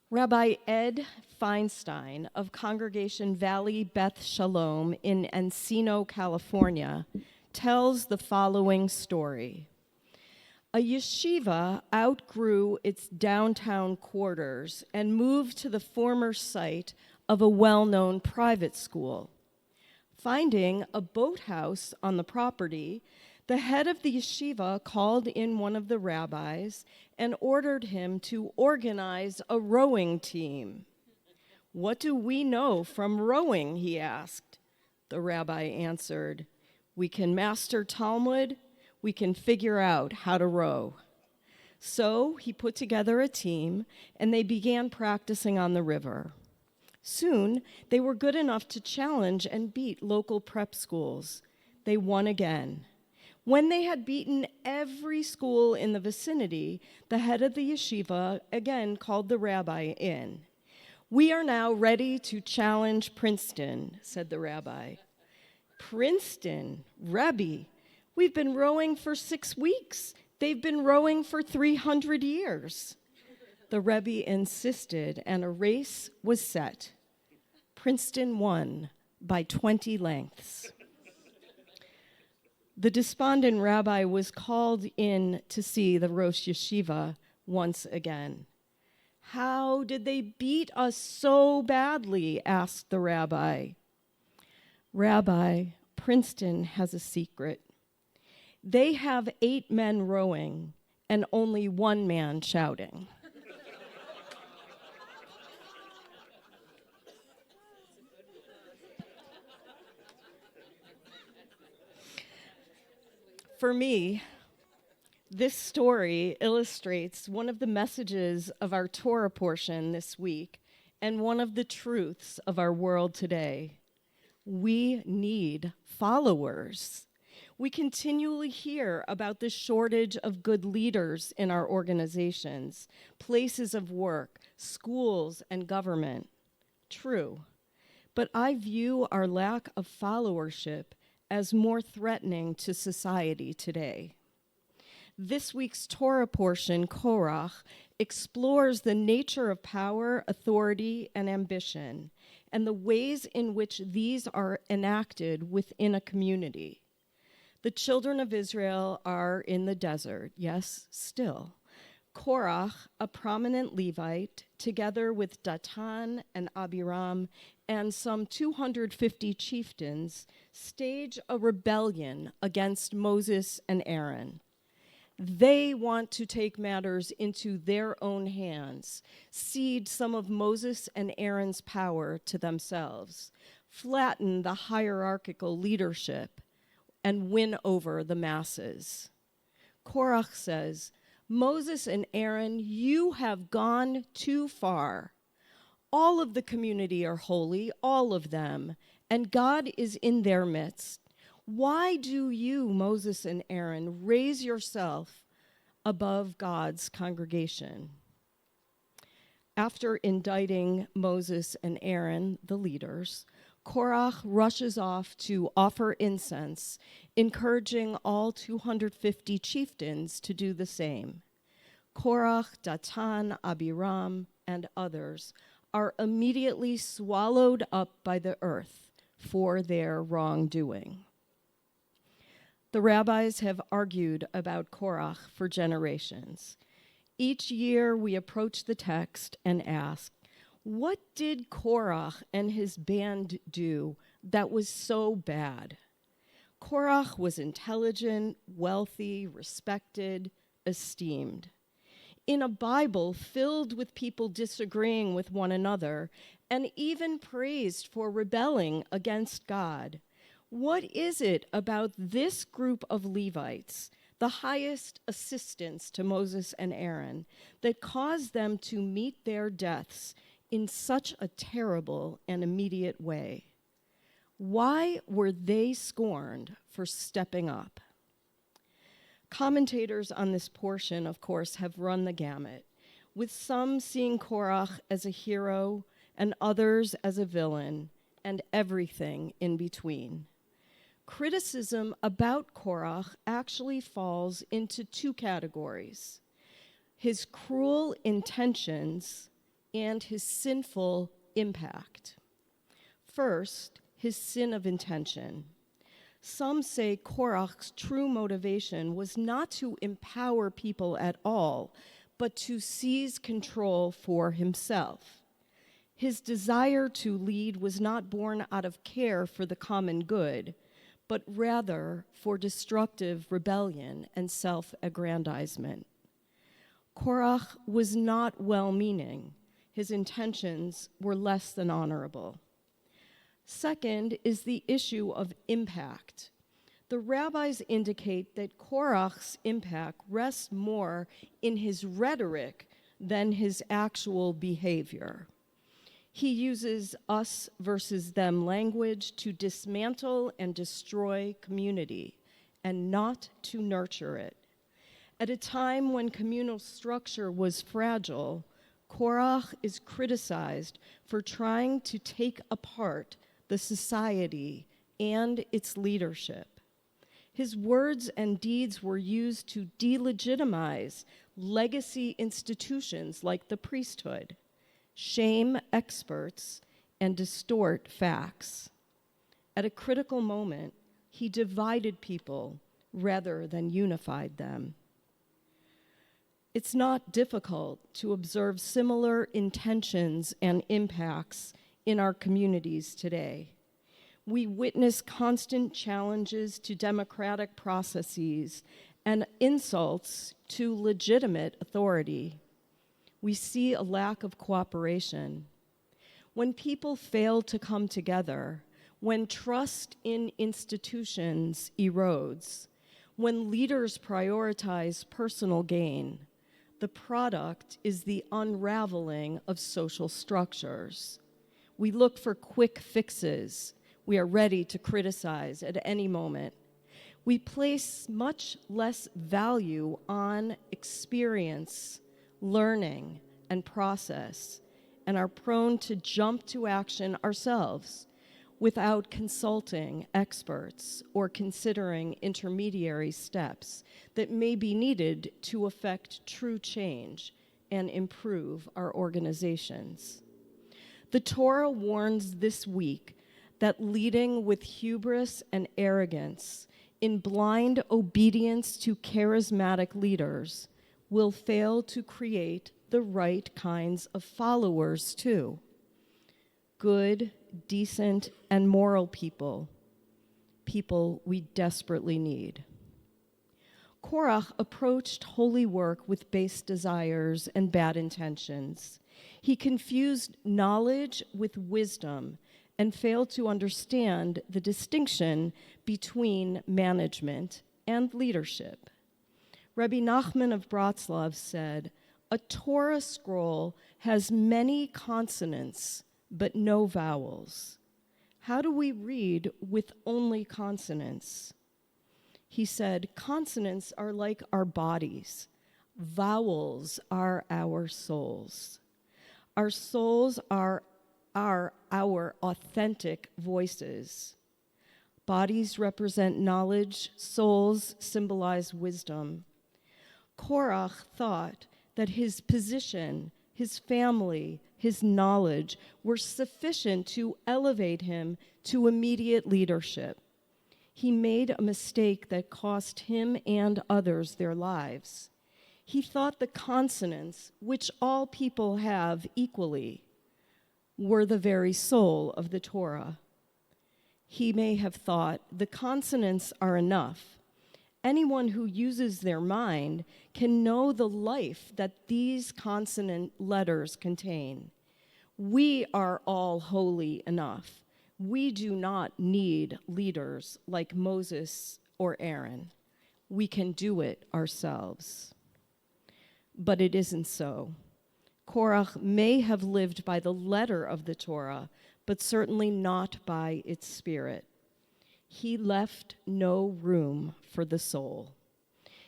Rabbi Ed Feinstein of Congregation Valley Beth Shalom in Encino, California, tells the following story. A yeshiva outgrew its downtown quarters and moved to the former site of a well-known private school. Finding a boathouse on the property, the head of the yeshiva called in one of the rabbis and ordered him to organize a rowing team. "What do we know from rowing?" he asked. The rabbi answered, "We can master Talmud, we can figure out how to row." So he put together a team and they began practicing on the river. Soon, they were good enough to challenge and beat local prep schools. They won again. When they had beaten every school in the vicinity, the head of the yeshiva again called the rabbi in. "We are now ready to challenge Princeton," said the rabbi. "Princeton, Rabbi, we've been rowing for 6 weeks. They've been rowing for 300 years. The Rebbe insisted, and a race was set. Princeton won by 20 lengths. The despondent rabbi was called in to see the Rosh Yeshiva once again. "How did they beat us so badly?" asked the rabbi. "Rabbi, Princeton has a secret. They have 8 men rowing and only 1 man shouting." For me, this story illustrates one of the messages of our Torah portion this week and one of the truths of our world today. We need followers. We continually hear about the shortage of good leaders in our organizations, places of work, schools, and government. True, but I view our lack of followership as more threatening to society today. This week's Torah portion, Korack, explores the nature of power, authority, and ambition, and the ways in which these are enacted within a community. The children of Israel are in the desert, yes, still. Korack, a prominent Levite, together with Datan and Abiram and some 250 chieftains, stage a rebellion against Moses and Aaron. They want to take matters into their own hands, cede some of Moses and Aaron's power to themselves, flatten the hierarchical leadership, and win over the masses. Korack says, "Moses and Aaron, you have gone too far. All of the community are holy, all of them, and God is in their midst. Why do you, Moses and Aaron, raise yourself above God's congregation?" After indicting Moses and Aaron, the leaders, Korack rushes off to offer incense, encouraging all 250 chieftains to do the same. Korack, Datan, Abiram, and others are immediately swallowed up by the earth for their wrongdoing. The rabbis have argued about Korack for generations. Each year we approach the text and ask, what did Korack and his band do that was so bad? Korack was intelligent, wealthy, respected, esteemed. In a Bible filled with people disagreeing with one another and even praised for rebelling against God, what is it about this group of Levites, the highest assistants to Moses and Aaron, that caused them to meet their deaths in such a terrible and immediate way? Why were they scorned for stepping up? Commentators on this portion, of course, have run the gamut, with some seeing Korack as a hero and others as a villain, and everything in between. Criticism about Korack actually falls into 2 categories: his cruel intentions and his sinful impact. First, his sin of intention. Some say Korakh's true motivation was not to empower people at all, but to seize control for himself. His desire to lead was not born out of care for the common good, but rather for destructive rebellion and self-aggrandizement. Korakh was not well-meaning. His intentions were less than honorable. Second is the issue of impact. The rabbis indicate that Korakh's impact rests more in his rhetoric than his actual behavior. He uses us versus them language to dismantle and destroy community and not to nurture it. At a time when communal structure was fragile, Korakh is criticized for trying to take apart the society and its leadership. His words and deeds were used to delegitimize legacy institutions like the priesthood, shame experts, and distort facts. At a critical moment, he divided people rather than unified them. It's not difficult to observe similar intentions and impacts in our communities today. We witness constant challenges to democratic processes and insults to legitimate authority. We see a lack of cooperation. When people fail to come together, when trust in institutions erodes, when leaders prioritize personal gain, the product is the unraveling of social structures. We look for quick fixes. We are ready to criticize at any moment. We place much less value on experience, learning, and process, and are prone to jump to action ourselves without consulting experts or considering intermediary steps that may be needed to effect true change and improve our organizations. The Torah warns this week that leading with hubris and arrogance in blind obedience to charismatic leaders will fail to create the right kinds of followers too. Good, decent, and moral people we desperately need. Korakh approached holy work with base desires and bad intentions. He confused knowledge with wisdom and failed to understand the distinction between management and leadership. Rabbi Nachman of Bratslav said, "A Torah scroll has many consonants but no vowels. How do we read with only consonants?" He said, "Consonants are like our bodies. Vowels are our souls. Our souls are our authentic voices. Bodies represent knowledge, souls symbolize wisdom." Korakh thought that his position, his family, his knowledge were sufficient to elevate him to immediate leadership. He made a mistake that cost him and others their lives. He thought the consonants, which all people have equally, were the very soul of the Torah. He may have thought the consonants are enough. Anyone who uses their mind can know the life that these consonant letters contain. We are all holy enough. We do not need leaders like Moses or Aaron. We can do it ourselves. But it isn't so. Korakh may have lived by the letter of the Torah, but certainly not by its spirit. He left no room for the soul.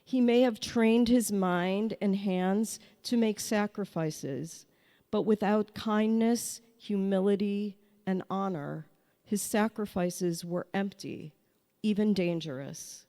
He may have trained his mind and hands to make sacrifices, but without kindness, humility, and honor, his sacrifices were empty, even dangerous.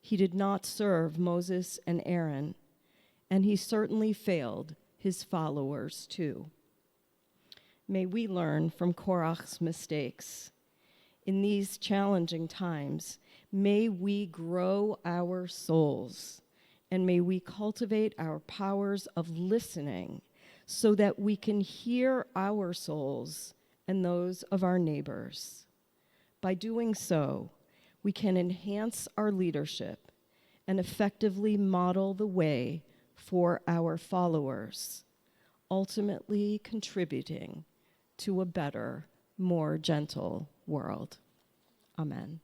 He did not serve Moses and Aaron, and he certainly failed his followers too. May we learn from Korack's mistakes. In these challenging times, may we grow our souls, and may we cultivate our powers of listening so that we can hear our souls and those of our neighbors. By doing so, we can enhance our leadership and effectively model the way for our followers, ultimately contributing to a better, more gentle world. Amen.